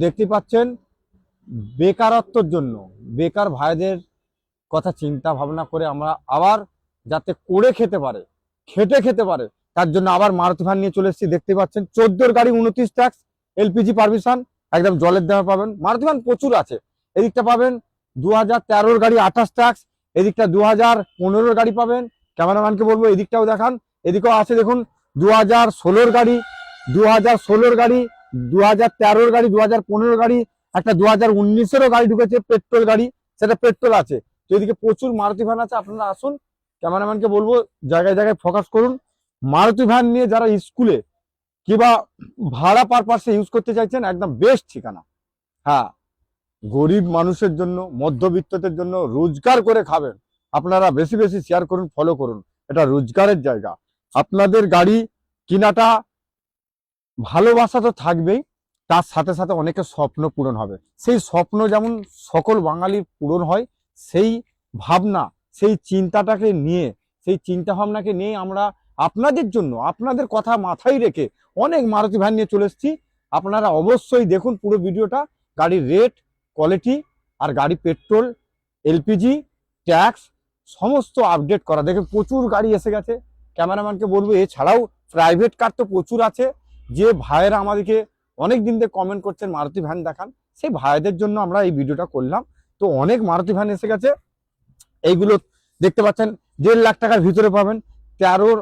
দেখতে পাচ্ছেন বেকারত্বের জন্য বেকার ভাইদের কথা চিন্তা ভাবনা করে আমরা আবার যাতে করে খেতে পারে, খেটে খেতে পারে, তার জন্য আবার মারুতি ভ্যান নিয়ে চলে এসেছি। দেখতে পাচ্ছেন 14 গাড়ি 29 ট্যাক্স, এলপিজি পারমিশন, একদম জলের দামে পাবেন। মারুতি ভ্যান প্রচুর আছে। এদিকটা পাবেন 2013 গাড়ি 28 ট্যাক্স, এদিকটা 2015 গাড়ি পাবেন। ক্যামেরাম্যানকে বলবো এদিকটাও দেখান, এদিকেও আছে দেখুন 2016 গাড়ি, 2016 গাড়ি, 2013 গাড়ি, 2015 গাড়ি, একটা 2019-এরও গাড়ি ঢুকেছে পেট্রোল গাড়ি, সেটা পেট্রোল আছে। তো এদিকে প্রচুর মারুতি ভ্যান আছে, আপনারা আসুন। ক্যামেরাম্যানকে বলবো জায়গায় জায়গায় ফোকাস করুন। মারুতি ভ্যান নিয়ে যারা স্কুলে কিংবা ভাড়া পারপাসে ইউজ করতে চাইছেন, একদম বেস্ট ঠিকানা। হ্যাঁ, গরিব মানুষের জন্য, মধ্যবিত্তদের জন্য, রোজগার করে খাবেন আপনারা, বেশি বেশি শেয়ার করুন, ফলো করুন। এটা রোজগারের জায়গা। আপনাদের গাড়ি কিনাটা ভালোবাসা তো থাকবেই, তার সাথে সাথে অনেকের স্বপ্ন পূরণ হবে। সেই স্বপ্ন যেমন সকল বাঙালির পূরণ হয়, সেই ভাবনা, সেই চিন্তাটাকে নিয়ে, সেই চিন্তা ভাবনাকে নিয়ে আমরা আপনাদের জন্য, আপনাদের কথা মাথায় রেখে অনেক মারুতি ভ্যান নিয়ে চলে এসেছি। আপনারা অবশ্যই দেখুন পুরো ভিডিওটা। গাড়ির রেট, কোয়ালিটি, আর গাড়ি পেট্রোল, এলপিজি, ট্যাক্স সমস্ত আপডেট করা। দেখুন প্রচুর গাড়ি এসে গেছে। ক্যামেরাম্যানকে বলবো এছাড়াও প্রাইভেট কার তো প্রচুর আছে। যে ভাইয়েরা আমাদেরকে অনেক দিন থেকে কমেন্ট করছেন মারুতি ভ্যান দেখান, সেই ভাইদের জন্য আমরা এই ভিডিওটা করলাম। তো অনেক মারুতি ভ্যান এসে গেছে। এইগুলো দেখতে পাচ্ছেন 1.5 লাখ টাকার ভিতরে পাবেন। 14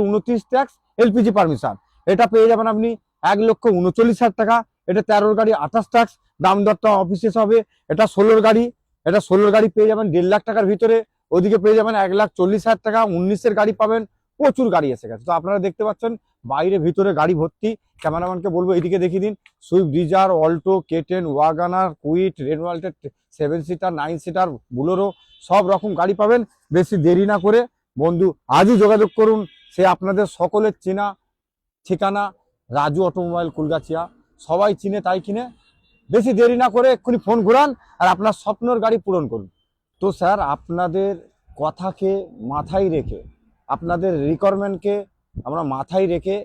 29 ট্যাক্স, এলপিজি পারমিশন, এটা পেয়ে যাবেন আপনি 1,39,000 টাকা। এটা 13 গাড়ি 28 ট্যাক্স, দাম দরটা অফিসে হবে। এটা 16 গাড়ি, এটা 16 গাড়ি পেয়ে যাবেন 1.5 লাখ টাকার ভিতরে। ওদিকে পেয়ে যাবেন 1,40,000 টাকা। 19-এর গাড়ি পাবেন। প্রচুর গাড়ি এসে গেছে। তো আপনারা দেখতে পাচ্ছেন বাইরে ভিতরে গাড়ি ভর্তি। ক্যামেরাম্যানকে বলবো এইদিকে দেখিয়ে দিন। সুইফট ডিজায়ার, অল্টো, কেটেন, ওয়াগানার, কুইট, রেনওয়াল্টেড 7 সিটার, 9 সিটার, বুলোরো সব রকম গাড়ি পাবেন। বেশি দেরি না করে বন্ধু আজই যোগাযোগ করুন। সে আপনাদের সকলের চেনা ঠিকানা রাজু অটোমোবাইল কুলগাছিয়া, সবাই চিনে তাই কিনে। বেশি দেরি না করে এক্ষুনি ফোন ঘুরান আর আপনার স্বপ্নের গাড়ি পূরণ করুন। তো স্যার আপনাদের কথাকে মাথায় রেখে, আপনাদের রিকোয়ারমেন্টকে আমরা মাথায় রেখে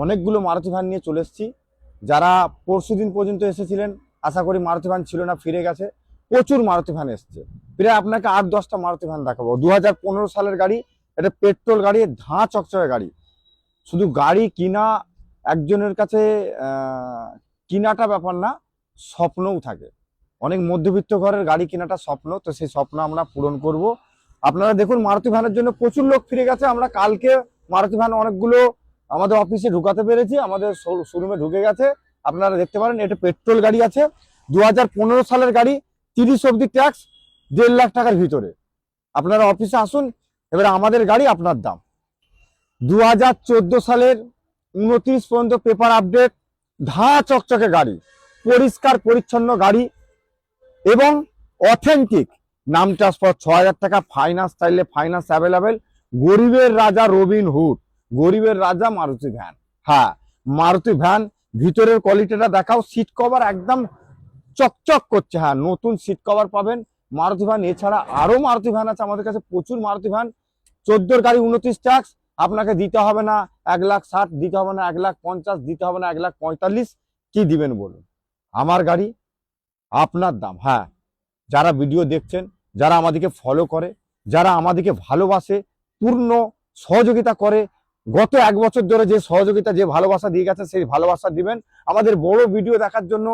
অনেকগুলো মারুতি ভ্যান নিয়ে চলে এসেছি। যারা পরশুদিন পর্যন্ত এসেছিলেন, আশা করি মারুতি ভ্যান ছিল না, ফিরে গেছে। প্রচুর মারুতি ভ্যান এসছে। প্রায় আপনাকে 8-10টা মারুতি ভ্যান দেখাবো। 2015 সালের গাড়ি, এটা পেট্রোল গাড়ি, ধাঁ চকচকে গাড়ি। শুধু গাড়ি কিনা একজনের কাছে কিনাটা ব্যাপার না, স্বপ্নও থাকে। অনেক মধ্যবিত্ত ঘরের গাড়ি কেনাটা স্বপ্ন, তো সেই স্বপ্ন আমরা পূরণ করব। আপনারা দেখুন মারুতি ভ্যানের জন্য প্রচুর লোক ফিরে গেছে। আমরা কালকে মারুতি ভ্যান অনেকগুলো আমাদের অফিসে ঢুকাতে পেরেছি, আমাদের শোরুমে ঢুকে গেছে। আপনারা দেখতে পারেন এটা পেট্রোল গাড়ি আছে। 2015 সালের গাড়ি, 30 অব্দি ট্যাক্স, 1.5 লাখ টাকার ভিতরে। আপনারা অফিসে আসুন, এবারে আমাদের গাড়ি আপনার দাম। 2014 সালের 29 পর্যন্ত পেপার আপডেট, ধাঁ চকচকে গাড়ি, পরিষ্কার পরিচ্ছন্ন গাড়ি এবং অথেন্টিক। নাম ট্রান্সফার 6,000 টাকা, ফাইন্যান্স চাইলে ফাইন্যান্স অ্যাভেলেবেল। গরিবের রাজা রবিন হুড, গরিবের রাজা মারুতি ভ্যান। হ্যাঁ, মারুতি ভ্যান ভিতরের কোয়ালিটিটা দেখাও। সিট কভার একদম চকচক করছে। হ্যাঁ, নতুন সিট কভার পাবেন মারুতি ভ্যান। এছাড়া আরো মারুতি ভ্যান আছে আমাদের কাছে, প্রচুর মারুতি ভ্যান। 14 গাড়ি 29 ট্যাক্স, আপনাকে দিতে হবে না 1,60,000, দিতে হবে না 1,50,000, দিতে হবে না 1,45,000। কি দিবেন বলুন? আমার গাড়ি আপনার দাম। হ্যাঁ, যারা ভিডিও দেখছেন, যারা আমাদেরকে ফলো করে, যারা আমাদেরকে ভালোবাসে, পূর্ণ সহযোগিতা করে, গত 1 বছর ধরে যে সহযোগিতা, যে ভালোবাসা দিয়ে গেছে, সেই ভালোবাসা দিবেন। আমাদের বড় ভিডিও দেখার জন্য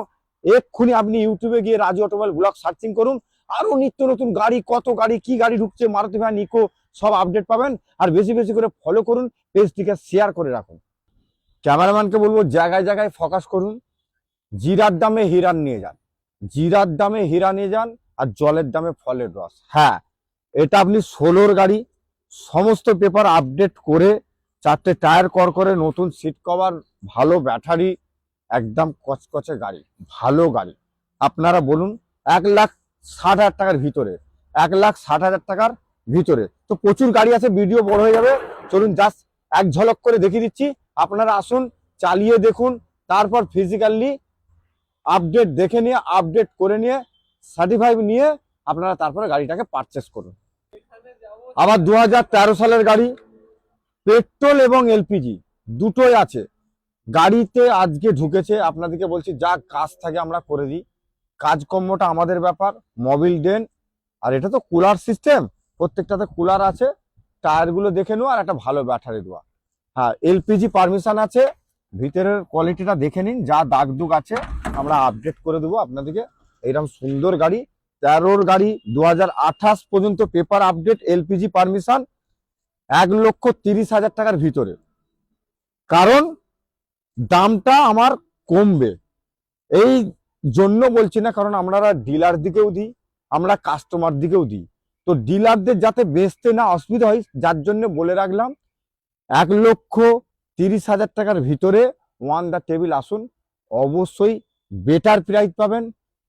এক্ষুনি আপনি ইউটিউবে গিয়ে রাজু অটোমোবাইল ব্লগ সার্চিং করুন। আরো নিত্য নতুন গাড়ি, কত গাড়ি, কি গাড়ি ঢুকছে, মারুতি ভ্যান, ইকো, সব আপডেট পাবেন। আর বেশি বেশি করে ফলো করুন, পেজটিকে শেয়ার করে রাখুন। ক্যামেরাম্যানকে বলবো জায়গায় জায়গায় ফোকাস করুন। জিরার দামে হীরা নিয়ে যান, জিরার দামে হীরা নিয়ে যান, আর জলের দামে ফলের রস। হ্যাঁ, এটা আপনি 16 গাড়ি, সমস্ত পেপার আপডেট করে, 4টে টায়ার করে, নতুন সিট কভার, ভালো ব্যাটারি, একদম কচকচে গাড়ি, ভালো গাড়ি। আপনারা বলুন 1,60,000 টাকার ভিতরে, 1,60,000 টাকার ভিতরে। তো প্রচুর গাড়ি আছে, ভিডিও বড় হয়ে যাবে। চলুন জাস্ট এক ঝলক করে দেখিয়ে দিচ্ছি। আপনারা আসুন, চালিয়ে দেখুন, তারপর ফিজিক্যালি আপডেট দেখে নিয়ে, আপডেট করে নিয়ে, সার্টিফাই নিয়ে আপনারা তারপরে গাড়িটাকে পারচেস করুন। আবার 2013 সালের গাড়ি, পেট্রোল এবং এলপিজি দুটোই আছে। গাড়িতে আজকে ঢুকেছে, আপনাদেরকে বলছি যা কাজ থাকে আমরা করে দিই, কাজকর্মটা আমাদের ব্যাপার। মোবিল ডেন, আর এটা তো কুলার সিস্টেম, প্রত্যেকটাতে কুলার আছে, টায়ারগুলো দেখে নেওয়া আর একটা ভালো ব্যাটারি দেওয়া। হ্যাঁ, এলপিজি পারমিশন আছে, ভিতরের কোয়ালিটিটা দেখে নিন, যা দাগ দুগ আছে আমরা আপডেট করে দেবো আপনাদেরকে। এইরকম সুন্দর গাড়ি, 13 গাড়ি, 2028 পর্যন্ত পেপার আপডেট, এলপিজি পারমিশন, 1,30,000 টাকার ভিতরে। কারণ দামটা আমার কমবে এই জন্য বলছি না, কারণ আমরা ডিলার দিকেও দিই, আমরা কাস্টমার দিকেও দিই, তো ডিলারদের যাতে বেচতে না অসুবিধা হয়, যার জন্য বলে রাখলাম 1,30,000 টাকার ভিতরে ওয়ান দা টেবিল আসুন, অবশ্যই বেটার প্রাইস পাবেন,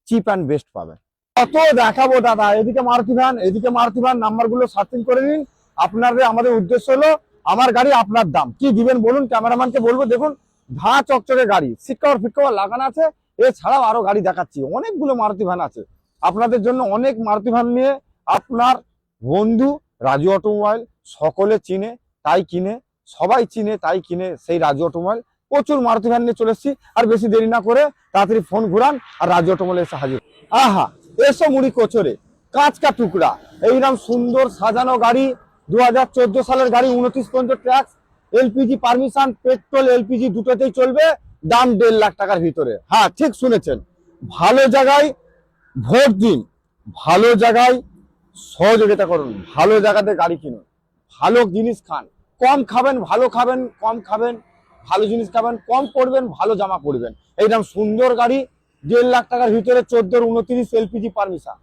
চিপ অ্যান্ড বেস্ট পাবেন। কত দেখাবো দাদা, এদিকে মারুতি ভ্যান, এদিকে মারুতি ভ্যান, নাম্বারগুলো সার্চিং করে নিন। আপনাদের আমাদের উদ্দেশ্য হলো আমার গাড়ি আপনার দাম, কি দিবেন বলুন, ক্যামেরাম্যানকে বলবো দেখুন ধা চকচকে গাড়ি, সিট কভার ফিট কভার লাগানো আছে। এছাড়াও আরো গাড়ি দেখাচ্ছি, অনেকগুলো মারুতি ভ্যান আছে আপনাদের জন্য, অনেক মারুতি ভ্যান নিয়ে আপনার বন্ধু রাজু অটোমোবাইল সকলে চিনে তাই কিনে, সবাই চিনে তাই কিনে সেই রাজু অটোমোবাইল। প্রচুর মারুতি ভ্যান নিয়ে চলে এসেছি, আর বেশি দেরি না করে তাড়াতাড়ি ফোন ঘুরান আর রাজু অটোমোবাইল এসে হাজির। আহা, এসো মুড়ি কোচরে, কাঁচ কা টুকরা, এইরকম সুন্দর সাজানো গাড়ি, 2014 সালের গাড়ি, 29 পর্যন্ত tax, LPG permission, petrol LPG দুটোতেই চলবে, দাম 1.5 লাখ টাকার ভিতরে। হ্যাঁ ঠিক শুনেছেন, ভালো জায়গায় ভোট দিন, ভালো জায়গায় সহযোগিতা করুন, ভালো জায়গাতে গাড়ি কিনুন, ভালো জিনিস খান, কম খাবেন ভালো খাবেন, কম খাবেন ভালো জিনিস খাবেন, কম পড়বেন ভালো জামা পরবেন। এইরকম সুন্দর গাড়ি 1.5 লাখ টাকার ভিতরে, 14 29 এলপিজি পারমিশন।